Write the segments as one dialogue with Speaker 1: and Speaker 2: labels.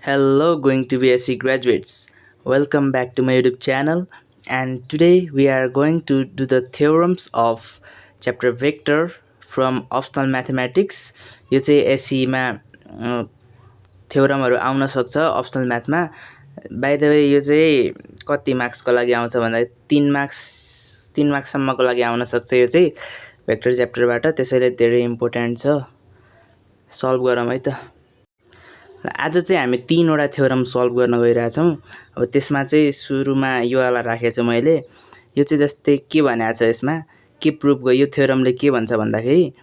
Speaker 1: Hello, going to BSc graduates. Welcome back to my YouTube channel. And today we are going to do the theorems of chapter vector from optional mathematics. यो चाहिँ एससीमा थ्योरमहरु आउन सक्छ optional म्याथमा. By the way यो चाहिँ कति मार्क्सको लागि आउँछ भन्दा 3 मार्क्ससम्मको लागि आउन सक्छ. यो चाहिँ भेक्टर च्याप्टरबाट, त्यसैले धेरै इम्पोर्टेन्ट छ. सल्भ गरौँ है त. आज चाहिँ हामी 3 वटा थ्योरम सल्भ गर्न गइरहेछौँ. अब त्यसमा चाहिँ सुरुमा यो वाला राखेको छु मैले. यो चाहिँ जस्तै के भनेको छ, यसमा के प्रुभ गर्यो, यो थ्योरमले के भन्छ भन्दाखेरि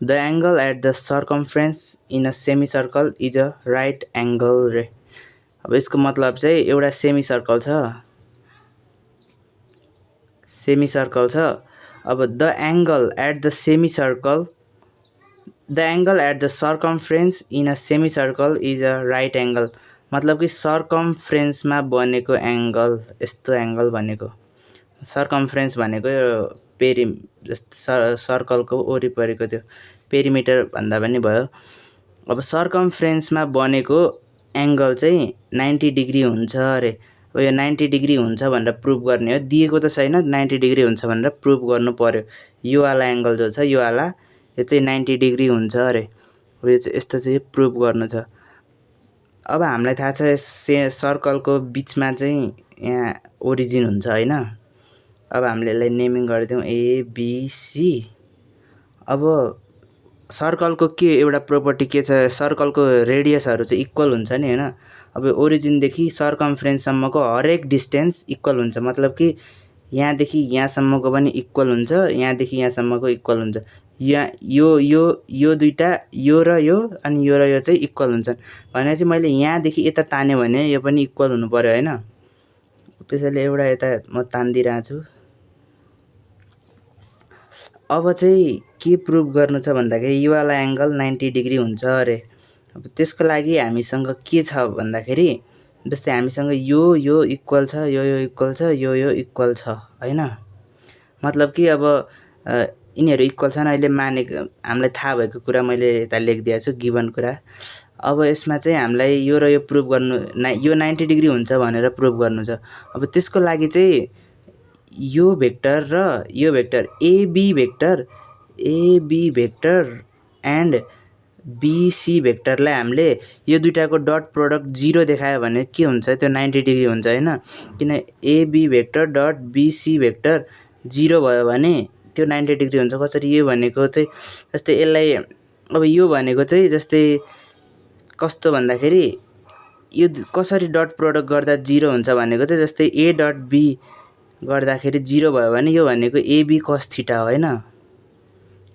Speaker 1: the angle at the circumference in a semicircle is a right angle रे. अब यसको मतलब चाहिँ एउटा सेमी सर्कल छ. अब the angle at the semicircle, the angle at the circumference in a semicircle is a right angle. मतलब कि सर्कमफ्रेन्समा बनेको एंगल, यस्तो एंगल भनेको. सर्कमफ्रेन्स भनेको यो सर्कलको वरिपरिको त्यो पेरिमिटर भन्दा पनि भयो. अब सर्कमफ्रेन्समा बनेको एंगल चाहिँ 90 डिग्री हुन्छ अरे. अब यो 90 डिग्री हुन्छ भनेर प्रुभ गर्ने हो. दिएको त छैन, 90 डिग्री हुन्छ भनेर प्रुभ गर्नु पर्यो. यो वाला एंगल जो छ, यो वाला, यो चाहिँ 90 डिग्री हुन्छ अरे. अब यो चाहिँ यस्तो चाहिँ प्रुभ गर्नु छ. अब हामीलाई थाहा छ सर्कलको बीचमा चाहिँ यहाँ ओरिजिन हुन्छ हैन. अब हामीले यसलाई नेमिङ गरिदिउँ एबीसी. अब सर्कलको के एउटा प्रोपर्टी के छ, सर्कलको रेडियसहरु चाहिँ इक्वल हुन्छ नि हैन. अब ओरिजिन देखि सर्कमफ्रेन्ससम्मको हरेक डिस्टेन्स इक्वल हुन्छ. मतलब कि यहाँदेखि यहाँसम्मको पनि इक्वल हुन्छ, यहाँदेखि यहाँसम्मको इक्वल हुन्छ. यो दुईटा, यो र यो अनि यो र यो चाहिँ इक्वल हुन्छन्. भनेपछि मैले यहाँदेखि यता ताने भने यो पनि इक्वल हुनु पर्यो हैन. त्यसैले एउटा यता म तान्दिरहेको छु. अब चाहिँ के प्रुभ गर्नु छ भन्दाखेरि यो वाला एंगल 90 डिग्री हुन्छ अरे. अब त्यसको लागि हामीसँग के छ भन्दाखेरि जस्तै हामीसँग यो इक्वल छ, यो इक्वल छ, यो इक्वल छ हैन. मतलब कि अब यिनीहरु इक्वल छन् अहिले मानेको, हामीलाई थाहा भएको कुरा मैले यता लेखिदिएको छु, गिवन कुरा. अब यसमा चाहिँ हामीलाई यो र यो प्रुभ गर्नु, यो 90 डिग्री हुन्छ भनेर प्रुभ गर्नु छ. अब त्यसको लागि चाहिँ यो भेक्टर र यो vector AB vector and BC भेक्टरलाई हामीले यो दुईटाको डट प्रोडक्ट 0 देखायो भने के हुन्छ, त्यो 90 डिग्री हुन्छ हैन. किन AB vector dot BC vector 0 भयो भने त्यो 90 डिग्री हुन्छ. कसरी यो भनेको चाहिँ जस्तै यसलाई, अब यो भनेको चाहिँ जस्तै कस्तो भन्दाखेरि यो कसरी डट प्रोडक्ट गर्दा 0 हुन्छ भनेको चाहिँ जस्तै ए डट बी गर्दाखेरि 0 भयो भने यो भनेको एबी cos थीटा हो हैन,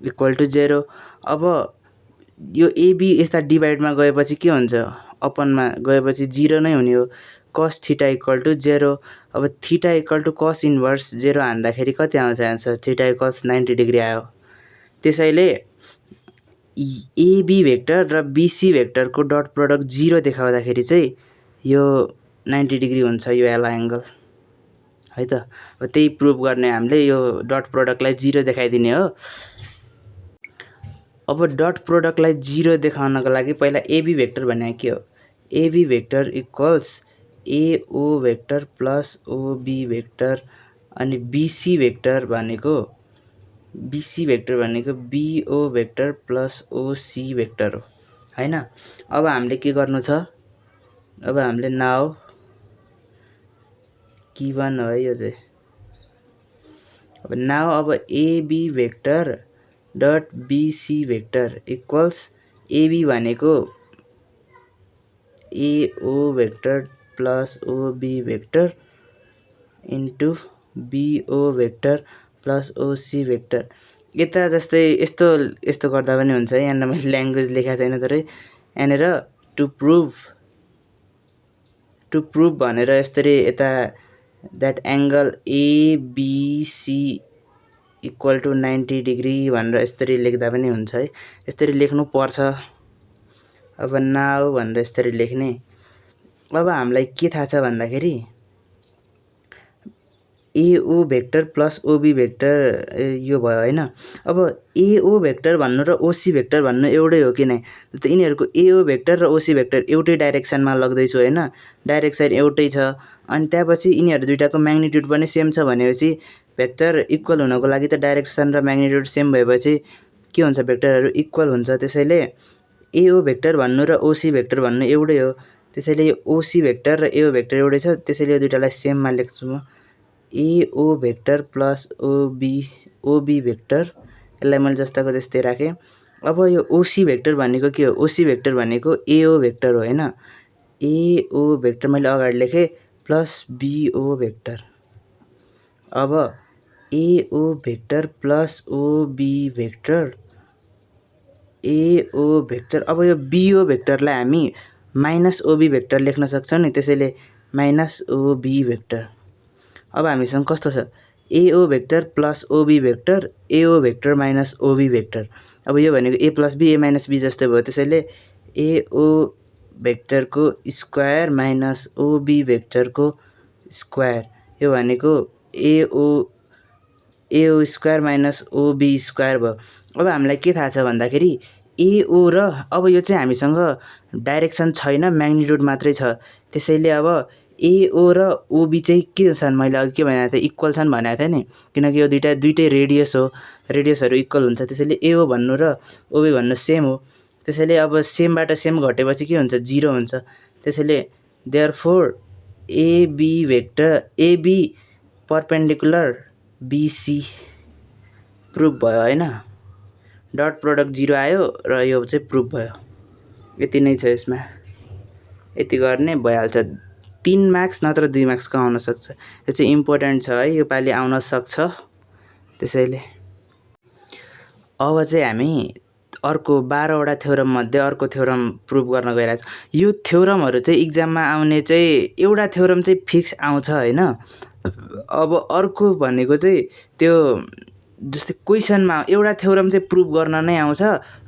Speaker 1: इक्वल टु 0. अब यो एबी यस्ता डिभाइडमा गएपछि के हुन्छ, अपनमा गएपछि 0 नै हुने हो. cos theta equal to 0. अब theta equal to cos inverse 0 हान्दाखेरि कति आउँछ आन्सर, थीटा इक्वल्स 90 डिग्री आयो. त्यसैले एबी भेक्टर र बीसी भेक्टरको डट प्रोडक्ट 0 देखाउँदाखेरि चाहिँ यो 90 डिग्री हुन्छ यो वाला एंगल है त. अब त्यही प्रुभ गर्ने हामीले यो डट प्रोडक्टलाई 0 देखाइदिने हो. अब डट प्रोडक्टलाई 0 देखाउनको लागि पहिला एबी भेक्टर भनेको के हो, AB vector equals AO vector plus OB vector अनि बीसी भेक्टर भनेको BO vector plus OC vector हो हैन. अब हामीले के गर्नु छ, अब हामीले नाउ गिवन हो है यो चाहिँ. अब नाउ अब AB vector dot BC vector equals AB भनेको AO vector plus OB vector into BO vector plus OC vector. यता जस्तै यस्तो गर्दा पनि हुन्छ. यहाँ मैले ल्याङ्ग्वेज लेखेको छैन, तर यहाँनिर टु प्रुभ भनेर यसरी यता that angle ABC equal to 90 degree भनेर यसरी लेख्दा पनि हुन्छ है. यसरी लेख्नु पर्छ. अब नाउ भनेर यसरी लेख्ने. अब हामीलाई के थाहा छ भन्दाखेरि एओ भेक्टर प्लस ओबी भेक्टर यो भयो होइन। अब एओ भेक्टर भन्नु र ओसी भेक्टर भन्नु एउटै हो कि नै, त यिनीहरूको एओ भेक्टर र ओसी भेक्टर एउटै डाइरेक्सनमा लग्दैछु होइन, डाइरेक्सन एउटै छ। अनि त्यहाँपछि यिनीहरू दुइटाको म्याग्निट्युड पनि सेम छ भनेपछि भेक्टर इक्वल हुनको लागि त डाइरेक्सन र म्याग्निट्युड सेम भएपछि के हुन्छ, भेक्टरहरू इक्वल हुन्छ। त्यसैले एओ भेक्टर भन्नु र ओसी भेक्टर भन्नु एउटै हो, त्यसैले यो ओसी भेक्टर र एओ भेक्टर एउटै छ, त्यसैले यो दुइटालाई सेममा लेख्छु म। एओ भेक्टर प्लस ओबी भेक्टर, यसलाई मैले जस्ताको त्यस्तै राखेँ। अब यो ओसी भेक्टर भनेको के हो, ओसी भेक्टर भनेको एओ भेक्टर हो होइन। एओ भेक्टर मैले अगाडि लेखेँ प्लस बिओ भेक्टर। अब AO vector plus OB vector, AO vector. अब यो बिओ भेक्टरलाई हामी माइनस ओबी भेक्टर लेख्न सक्छौँ नि, त्यसैले माइनस ओबी भेक्टर। अब हामीसँग कस्तो छ, AO vector plus OB vector, AO vector minus OB vector. अब यो भनेको A plus B A minus B जस्तै भयो, त्यसैले एओ भेक्टरको स्क्वायर माइनस ओबी भेक्टरको स्क्वायर, यो भनेको AO square minus OB square भयो। अब हामीलाई के थाहा छ भन्दाखेरि एओ र, अब यो चाहिँ हामीसँग डाइरेक्सन छैन, म्याग्निट्युड मात्रै छ, त्यसैले अब एओ र ओबी चाहिँ के छन्, मैले अघि के भनेको थिएँ, इक्वल छन् भनेको थिएँ नि, किनकि यो दुइटै रेडियस हो, रेडियसहरू इक्वल हुन्छ, त्यसैले एओ भन्नु र ओबी भन्नु सेम हो। त्यसैले अब सेमबाट सेम घटेपछि के हुन्छ, 0 हुन्छ। त्यसैले therefore AB vector, AB perpendicular BC proof भयो होइन। डट प्रोडक्ट 0 आयो र यो चाहिँ प्रुफ भयो। यति नै छ यसमा, यति गर्ने भइहाल्छ। 3 मार्क्स नत्र 2 मार्क्सको आउन सक्छ, यो चाहिँ इम्पोर्टेन्ट छ है, यो पालि आउन सक्छ। त्यसैले अब चाहिँ हामी अर्को 12वटा थ्योरम मध्ये अर्को थ्योरम प्रुभ गर्न गइरहेको छ। यो थ्योरमहरू चाहिँ इक्जाममा आउने चाहिँ एउटा थ्योरम चाहिँ फिक्स आउँछ होइन। अब अर्को भनेको चाहिँ त्यो जस्तै क्वेसनमा एउटा थ्योरम चाहिँ प्रुभ गर्न नै आउँछ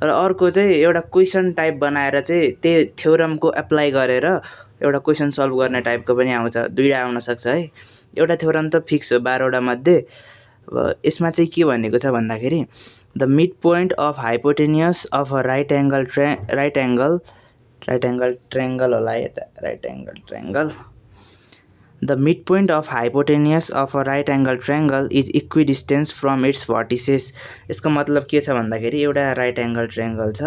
Speaker 1: र अर्को चाहिँ एउटा क्वेसन टाइप बनाएर चाहिँ त्यही थ्योरमको एप्लाई गरेर एउटा क्वेसन सल्भ गर्ने टाइपको पनि आउँछ, दुईवटा आउन सक्छ है। एउटा थ्योरम त फिक्स हो 12वटा मध्ये। अब यसमा चाहिँ के भनेको छ भन्दाखेरि the midpoint of hypotenuse of a right angle triangle होला यता, right angle triangle. The midpoint of hypotenuse of a right angle triangle is equidistance from its vertices. यसको मतलब के छ भन्दाखेरि एउटा राइट एङ्गल ट्रायङ्गल छ,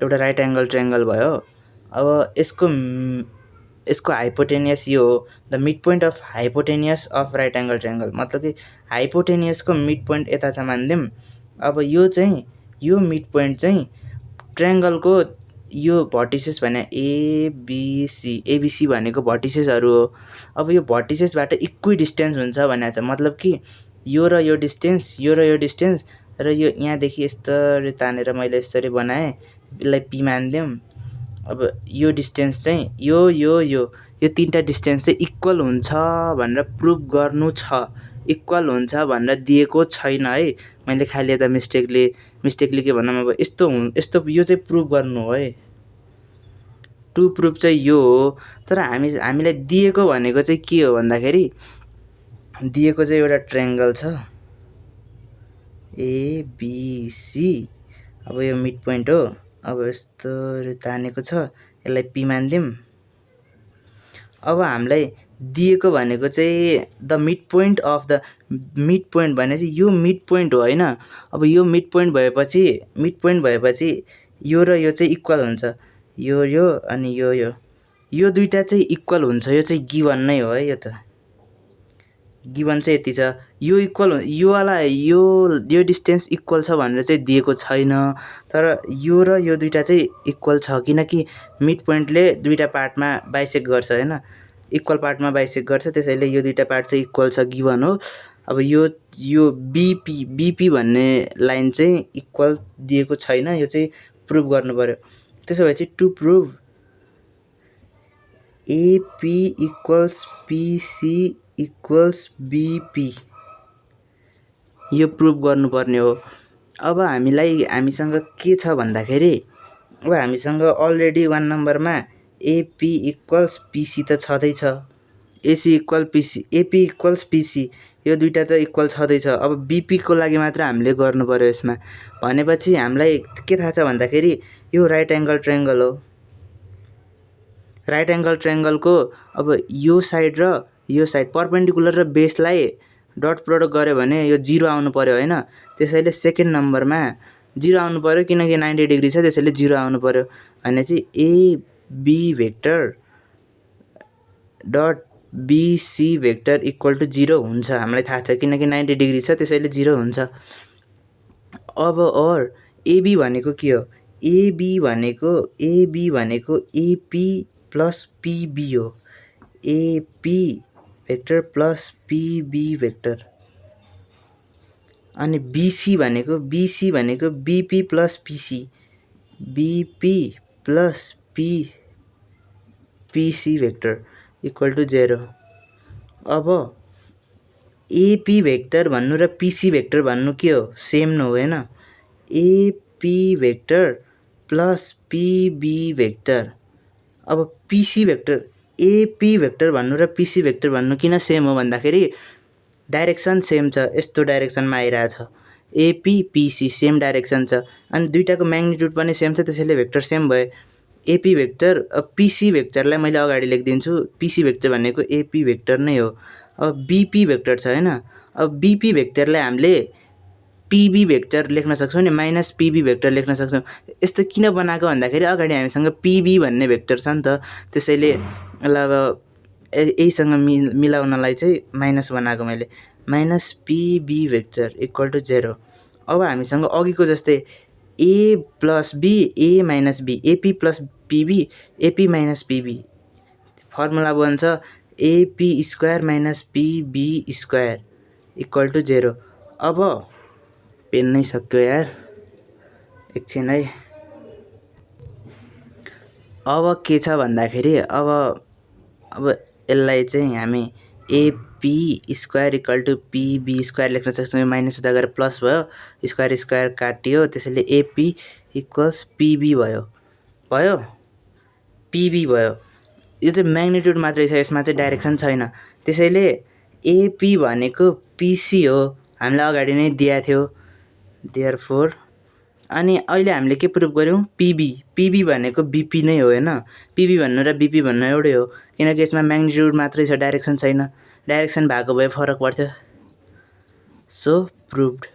Speaker 1: एउटा राइट एङ्गल ट्रायङ्गल भयो। अब यसको हाइपोटेनियस यो हो, the midpoint of hypotenuse of right angle triangle, मतलब कि हाइपोटेनियसको मिड पोइन्ट यता छ मानिदिउँ। अब यो चाहिँ यो मिड पोइन्ट चाहिँ ट्रायङ्गलको यो भर्टिसेस भने एबिसी भनेको भर्टिसेसहरू हो। अब यो भर्टिसेसबाट इक्विडिस्टेन्स हुन्छ भनेको छ, मतलब कि यो र यो डिस्टेन्स, यो र यो डिस्टेन्स र यो यहाँदेखि यस्तरी तानेर मैले यसरी बनाएँ, यसलाई पी मानिदिउँ। अब यो डिस्टेन्स चाहिँ यो तीनटा डिस्टेन्स चाहिँ इक्वल हुन्छ भनेर प्रुभ गर्नु छ। इक्वल हुन्छ भनेर दिएको छैन है, मैले खालि यता मिस्टेकली के भनौँ, अब यस्तो यो चाहिँ प्रुभ गर्नु हो है। टु प्रुफ चाहिँ यो हो, तर हामीलाई दिएको भनेको चाहिँ के हो भन्दाखेरि दिएको चाहिँ एउटा ट्रायङ्गल छ एबिसी। अब यो मिड पोइन्ट हो, अब यस्तो तानेको छ, यसलाई पी मानिदिउँ। अब हामीलाई दिएको भनेको चाहिँ the midpoint of the mid point भनेपछि यो मिड पोइन्ट हो होइन। अब यो मिड पोइन्ट भएपछि यो र यो चाहिँ इक्वल हुन्छ, यो अनि यो दुईटा चाहिँ इक्वल हुन्छ, यो चाहिँ गिभन नै हो है। यो त गिभन चाहिँ यति छ, यो इक्वल योवाला यो डिस्टेन्स इक्वल छ भनेर चाहिँ दिएको छैन, तर यो र यो दुईटा चाहिँ इक्वल छ, किनकि मिड पोइन्टले दुईटा पार्टमा बाइसेक्ट गर्छ होइन, इक्वल पार्टमा बाइसेक्ट गर्छ, त्यसैले यो दुईटा पार्ट चाहिँ इक्वल छ, गिभन हो। अब यो बिपी भन्ने लाइन चाहिँ इक्वल दिएको छैन, यो चाहिँ प्रुभ गर्नु पर्यो। त्यसो भएपछि टु प्रुभ एपी इक्वल्स पिसी इक्वल्स बिपी, यो प्रुभ गर्नुपर्ने हो। अब हामीसँग के छ भन्दाखेरि अब हामीसँग अलरेडी 1 नम्बरमा एपी इक्वल्स पिसी त छँदैछ, एसी इक्वल पिसी, एपी इक्वल्स पिसी, यो दुइटा त इक्वल छँदैछ। अब बिपीको लागि मात्र हामीले गर्नु पर्यो यसमा। भनेपछि हामीलाई के थाहा छ भन्दाखेरि यो राइट एङ्गल ट्रायङ्गल हो। राइट एङ्गल ट्रायङ्गलको अब यो साइड र यो साइड पर्पेन्डिकुलर र बेसलाई डट प्रोडक्ट गऱ्यो भने यो 0 आउनु पर्यो होइन। त्यसैले सेकेन्ड नम्बरमा 0 आउनु पर्यो, किनकि 90 डिग्री छ, त्यसैले 0 आउनु पर्यो। भनेपछि AB vector dot BC vector equal to 0 हुन्छ। हामीलाई थाहा छ किनकि 90 डिग्री छ, त्यसैले 0 हुन्छ। अब और एबी भनेको के हो? एबी भनेको एपी प्लस पिबी हो। AP vector plus PV vector. अनि बिसी भनेको बिपी प्लस पिसी, बिपी प्लस पिसी भेक्टर इक्वल टु 0। अब एपी भेक्टर भन्नु र पिसी भेक्टर भन्नु के हो? सेम न हो होइन। AP vector plus PV vector. अब पिसी भेक्टर, एपी भेक्टर भन्नु र पिसी भेक्टर भन्नु किन सेम हो भन्दाखेरि डाइरेक्सन सेम छ, यस्तो डाइरेक्सनमा आइरहेछ। एपी पिसी सेम डाइरेक्सन छ, अनि दुइटाको म्याग्निट्युड पनि सेम छ, त्यसैले भेक्टर सेम भयो। एपी भेक्टर पिसी भेक्टरलाई मैले अगाडि लेखिदिन्छु। पिसी भेक्टर भनेको एपी भेक्टर नै हो। अब बिपी भेक्टर छ होइन। अब बिपी भेक्टरलाई हामीले पिबी भेक्टर लेख्न सक्छौँ नि, माइनस पिबी भेक्टर लेख्न सक्छौँ। यस्तो किन बनाएको भन्दाखेरि अगाडि हामीसँग पिबी भन्ने भेक्टर छ नि त, त्यसैले अब यहीसँग मिलाउनलाई चाहिँ माइनस बनाएको मैले। Minus PB vector equal to 0। अब हामीसँग अघिको जस्तै A plus B, A minus B, AP plus PB, AP minus PB, formula बन्छ AP square minus PB square equal to 0। अब पेन नै सक्यो यार, एकछिन है। अब के छ भन्दाखेरि अब यसलाई चाहिँ हामी AP square equal to PB square लेख्न सक्छौँ। यो माइनस हुँदा गएर प्लस भयो, स्क्वायर स्क्वायर काटियो, त्यसैले एपी इक्वल्स पिबी भयो पिबी भयो। यो चाहिँ म्याग्निट्युड मात्रै छ, यसमा चाहिँ डाइरेक्सन छैन। त्यसैले एपी भनेको पिसी हो, हामीलाई अगाडि नै दिएको थियो। देयरफोर अनि अहिले हामीले के प्रुभ गऱ्यौँ? पिबी भनेको बिपी नै हो होइन। पिबी भन्नु र बिपी भन्नु एउटै हो, किनकि यसमा म्याग्निट्युड मात्रै छ, डाइरेक्सन छैन। डाइरेक्सन भएको भए फरक पर्थ्यो। सो प्रुभड।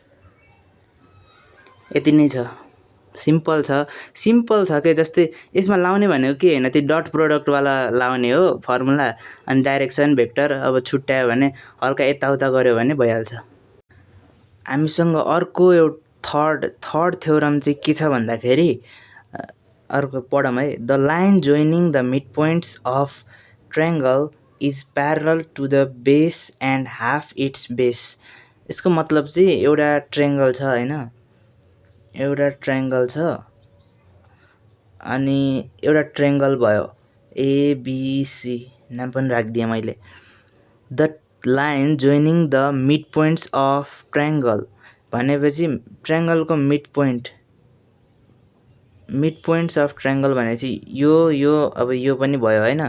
Speaker 1: यति नै छ, सिम्पल छ के। जस्तै यसमा लाउने भनेको के होइन, त्यो डट प्रोडक्टवाला लाउने हो फर्मुला। अनि डाइरेक्सन भेक्टर अब छुट्यायो भने हल्का यताउता गऱ्यो भने भइहाल्छ। हामीसँग अर्को एउटा थर्ड थ्योरम चाहिँ के छ भन्दाखेरि अर्को पढौँ है। The line joining the mid points of triangle is parallel to the base and half its base. यसको मतलब चाहिँ एउटा ट्रायङ्गल छ होइन, एउटा ट्रायङ्गल छ अनि एउटा ट्रायङ्गल भयो एबिसी, नाम पनि राखिदिएँ मैले। The line joining the mid points of triangle भनेपछि ट्रायङ्गलको मिड पोइन्ट्स अफ ट्रायङ्गल भनेपछि यो अब यो पनि भयो होइन।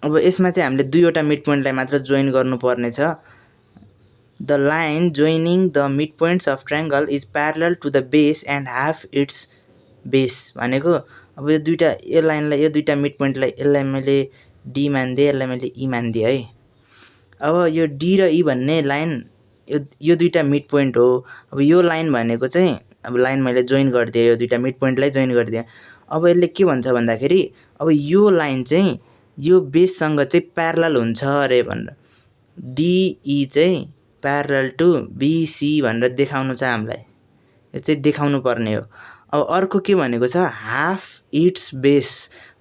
Speaker 1: अब यसमा चाहिँ हामीले दुईवटा मिड पोइन्टलाई मात्र जोइन गर्नुपर्ने छ। The line joining the mid points of triangle is parallel to the base and half its base भनेको अब यो दुईटा मिड पोइन्टलाई, यसलाई मैले डी मानिदिएँ, यसलाई मैले ई मानिदिएँ है। अब यो डी र ई भन्ने लाइन यो दुईटा मिड पोइन्ट हो। अब यो लाइन भनेको चाहिँ अब लाइन मैले जोइन गरिदिएँ, यो दुईटा मिड पोइन्टलाई जोइन गरिदिएँ। अब यसले के भन्छ भन्दाखेरि अब यो लाइन चाहिँ यो बेससँग चाहिँ प्यारलल हुन्छ अरे भनेर, डिई चाहिँ प्यारलल टु बिसी भनेर देखाउनु छ हामीलाई। यो चाहिँ देखाउनु पर्ने हो। अब अर्को के भनेको छ, हाफ इट्स बेस,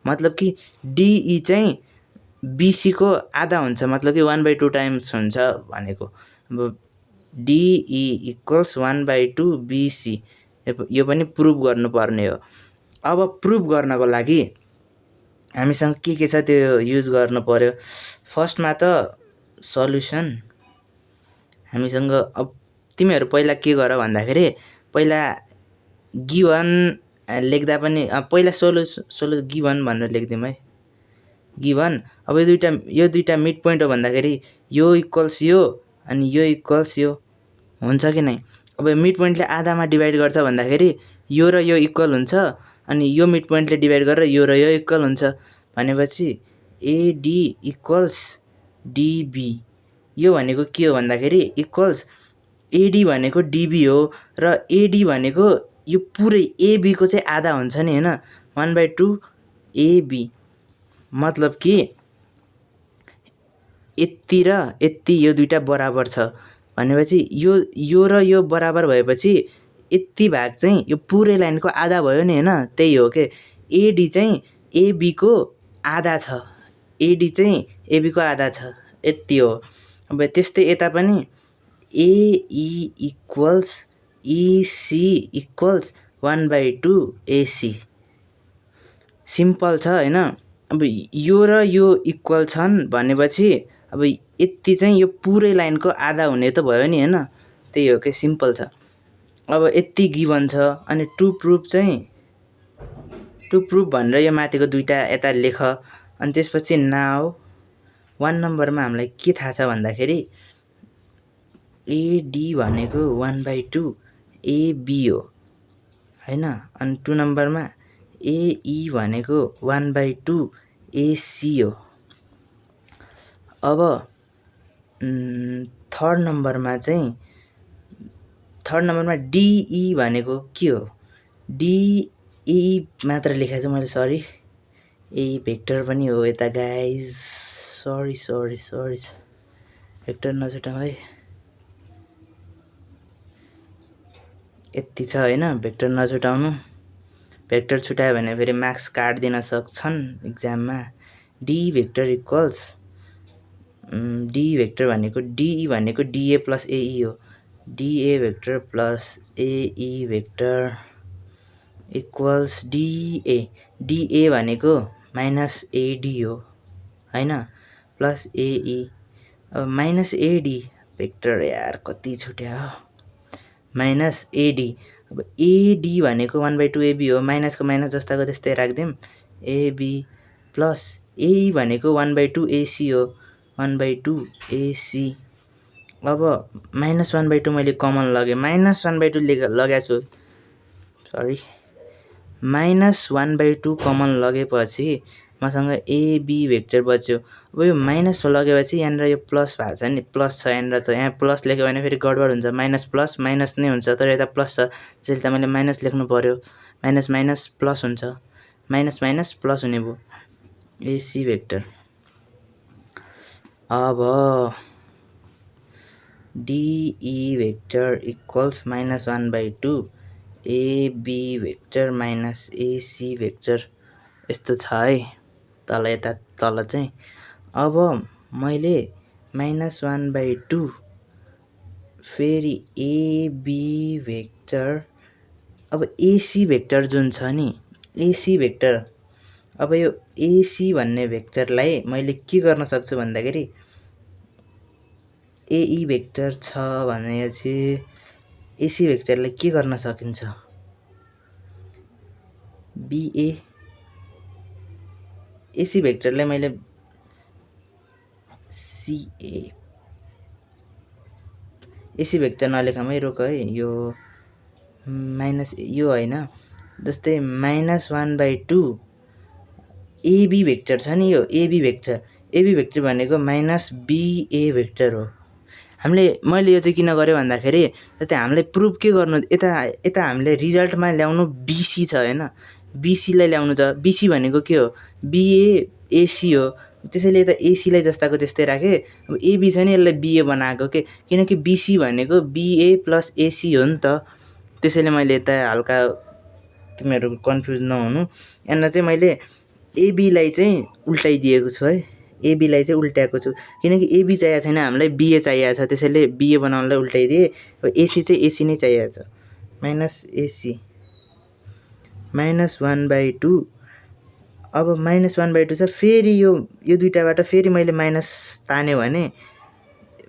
Speaker 1: मतलब कि डिई चाहिँ बिसीको आधा हुन्छ, मतलब कि 1/2 टाइम्स हुन्छ भनेको। अब डिई इक्वल्स 1/2 बिसी, यो पनि प्रुभ गर्नुपर्ने हो। अब प्रुभ गर्नको लागि हामीसँग के छ त्यो युज गर्नु पर्यो। फर्स्टमा त सल्युसन हामीसँग। अब तिमीहरू पहिला के गर भन्दाखेरि पहिला गिभन लेख्दा पनि पहिला सोल्युसन गिभन भनेर लेखिदिउँ है। गिभन। अब यो दुईटा मिड पोइन्ट हो भन्दाखेरि यो इक्वल्स यो अनि यो इक्वल्स यो हुन्छ कि नै। अब मिड पोइन्टले आधामा डिभाइड गर्छ भन्दाखेरि यो र यो इक्वल हुन्छ अनि यो मिड पोइन्टले डिभाइड गरेर यो र यो इक्वल हुन्छ भनेपछि एडी इक्वल्स डिबी। यो भनेको के हो भन्दाखेरि इक्वल्स एडी भनेको डिबी हो र एडी भनेको यो पुरै एबीको चाहिँ आधा हुन्छ नि हैन, 1/2 एबी। मतलब कि यति र यति यो दुईटा बराबर छ भनेपछि यो र यो बराबर भएपछि यति भाग चाहिँ यो पुरै लाइनको आधा भयो नि हैन। त्यही हो के एडी चाहिँ एबीको आधा छ, एडी चाहिँ एबीको आधा छ, यति हो। अब त्यस्तै यता पनि एई इक्वल्स इसी इक्वल्स 1/2 एसी। सिम्पल छ हैन। अब यो र यो इक्वल छन् भनेपछि अब यति चाहिँ यो पुरै लाइनको आधा हुने त भयो नि हैन। त्यही हो के सिम्पल छ। अब यति गिभन छ अनि टु प्रुफ भनेर यो माथिको दुईटा यता लेख। अनि त्यसपछि नाउ 1 नम्बरमा हामीलाई के थाहा छ भन्दाखेरि एडी भनेको 1/2 एबी हो हैन। अनि 2 नम्बरमा एई भनेको 1/2 एसी हो। अब थर्ड नम्बरमा डिई भनेको के हो। डिई मात्र लेखेको छु मैले, सरी। ए भेक्टर पनि हो यता गाइज, सरी भेक्टर नछुटाऊ है। यति छ हैन, भेक्टर नछुटाउनु। भेक्टर छुटायो भने फेरि मार्क्स काट्दिन सक्छन् इक्जाममा। D vector equals D vector भनेको डिई भनेको डिए प्लस एई हो। डिए भेक्टर प्लस एई भेक्टर इक्वल्स डिए। डिए भनेको माइनस एडी हो हैन, प्लस एई। अब माइनस एडी भेक्टर यार कति छुट्या हो, माइनस एडी। अब एडी भनेको 1/2 एबी हो, माइनसको माइनस जस्ताको त्यस्तै राखिदिउँ एबी प्लस एई भनेको 1/2 एसी हो, 1/2 एसी। अब माइनस 1/2 मैले कमन लगेँ, माइनस 1/2 लगाएको छु, सरी। माइनस 1/2 कमन लगेपछि मसँग एबी भेक्टर बच्यो। अब यो माइनस लगेपछि यहाँनिर यो प्लस भएको छ नि, प्लस छ यहाँनिर, त यहाँ प्लस लेख्यो भने फेरि गडबड हुन्छ। माइनस प्लस माइनस नै हुन्छ, तर यता प्लस छ त्यसैले त मैले माइनस लेख्नु पर्यो। माइनस माइनस प्लस हुन्छ, माइनस माइनस प्लस हुने भयो एसी भेक्टर। अब DE vector equals minus 1/2 AB vector minus AC vector. यस्तो छ है तल, यता तल चाहिँ। अब मैले माइनस 1/2 फेरि एबी भेक्टर, अब एसी भेक्टर जुन छ नि, एसी भेक्टर, अब यो एसी भन्ने भेक्टरलाई मैले के गर्न सक्छु भन्दाखेरि एई भेक्टर छ भनेपछि एसी भेक्टरलाई के गर्न सकिन्छ, बिए। एसी भेक्टरलाई मैले सिए, एसी भेक्टर नलेखौँ है, रोक है, यो माइनस यो होइन। जस्तै माइनस 1/2 एबी भेक्टर छ नि, यो एबी भेक्टर भनेको माइनस बिए भेक्टर हो। मैले यो चाहिँ किन गरेँ भन्दाखेरि जस्तै हामीले प्रुफ के गर्नु, यता हामीले रिजल्टमा ल्याउनु बिसी छ हैन, बिसीलाई ल्याउनु छ। बिसी भनेको के हो, बिए एसी हो, त्यसैले यता एसीलाई जस्ताको त्यस्तै राखेँ। अब एबी छ नि, यसलाई बिए बनाएको के, किनकि बिसी भनेको बिए प्लस एसी हो नि त। त्यसैले मैले यता हल्का, तिमीहरू कन्फ्युज नहुनु, यहाँनिर चाहिँ मैले एबीलाई चाहिँ उल्टाइदिएको छु है, एबीलाई चाहिँ उल्ट्याएको छु किनकि एबी चाहिएको छैन हामीलाई, बिए चाहिएको छ, त्यसैले बिए बनाउनलाई उल्टाइदिएँ। अब एसी चाहिँ एसी नै चाहिएको छ, माइनस एसी माइनस 1/2। अब माइनस 1/2 छ, फेरि यो दुईटाबाट फेरि मैले माइनस तान्यो भने,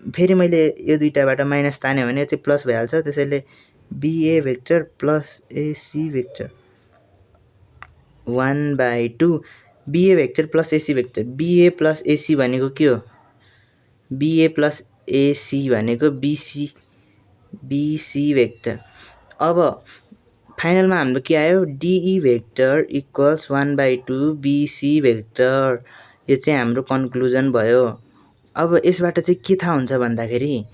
Speaker 1: फेरि मैले यो दुईटाबाट माइनस तान्यो भने चाहिँ प्लस भइहाल्छ। त्यसैले BA vector plus AC vector 1/2 BA vector plus AC vector, BA plus AC भनेको के हो? BA प्लस AC भनेको BC भेक्टर। अब फाइनलमा हाम्रो के आयो? DE vector equals 1/2 BC vector. यो चाहिँ हाम्रो कन्क्लुजन भयो। अब यसबाट चाहिँ के थाहा हुन्छ भन्दाखेरि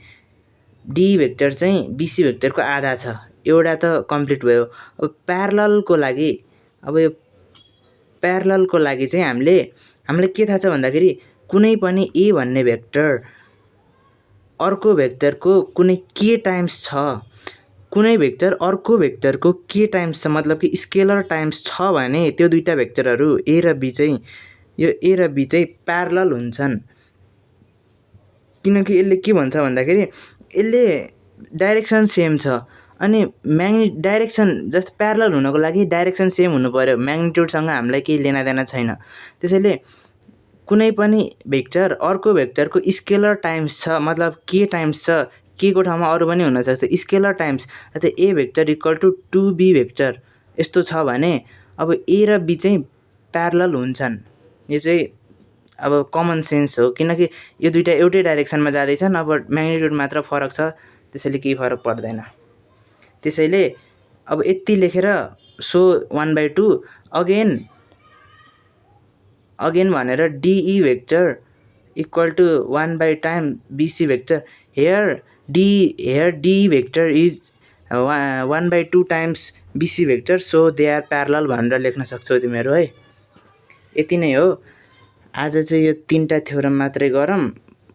Speaker 1: DE भेक्टर चाहिँ BC भेक्टरको आधा छ। एउटा त कम्प्लिट भयो। अब प्यारललको लागि चाहिँ हामीलाई के थाहा छ भन्दाखेरि कुनै पनि A भन्ने भेक्टर अर्को भेक्टरको कुनै k टाइम्स छ, कुनै भेक्टर अर्को भेक्टरको k टाइम्स छ, मतलब कि स्केलर टाइम्स छ भने त्यो दुईटा भेक्टरहरू A र B चाहिँ प्यारलल हुन्छन्। किनकि यसले के भन्छ भन्दाखेरि यसले डाइरेक्सन सेम छ अनि डाइरेक्सन जस्तो प्यारलल हुनको लागि डाइरेक्सन सेम हुनु पर्यो। म्याग्निट्युडसँग हामीलाई केही लेनादेना छैन। त्यसैले कुनै पनि भेक्टर अर्को भेक्टरको स्केलर टाइम्स छ, मतलब k टाइम्स छ, k को ठाउँमा अरू पनि हुनसक्छ, स्केलर टाइम्स। जस्तै A vector equal to 2B vector यस्तो छ भने अब A र B चाहिँ प्यारलल हुन्छन्। यो चाहिँ अब कमन सेन्स हो, किनकि यो दुईटा एउटै डाइरेक्सनमा जाँदैछन्। अब म्याग्निट्युड मात्र फरक छ, त्यसैले केही फरक पर्दैन। त्यसैले अब यति लेखेर सो 1/2 अगेन भनेर DE vector equal to 1/2 BC vector. here DE vector is 1/2 times BC vector, so they are parallel भनेर लेख्न सक्छौ तिमीहरू है। यति नै हो। आज चाहिँ यो 3टा थ्योरम मात्रै गरौँ।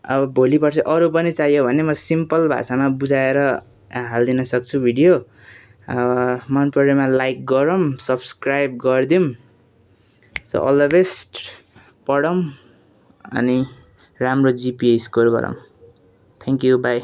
Speaker 1: अब भोलिपल्ट चाहिँ अरू पनि चाहियो भने म सिम्पल भाषामा बुझाएर हालिदिन सक्छु भिडियो। मन परेमा लाइक गरौँ, सब्सक्राइब गरिदिउँ। सो अल द बेस्ट, पढौँ अनि राम्रो GPA स्कोर गरौँ। Thank you, by.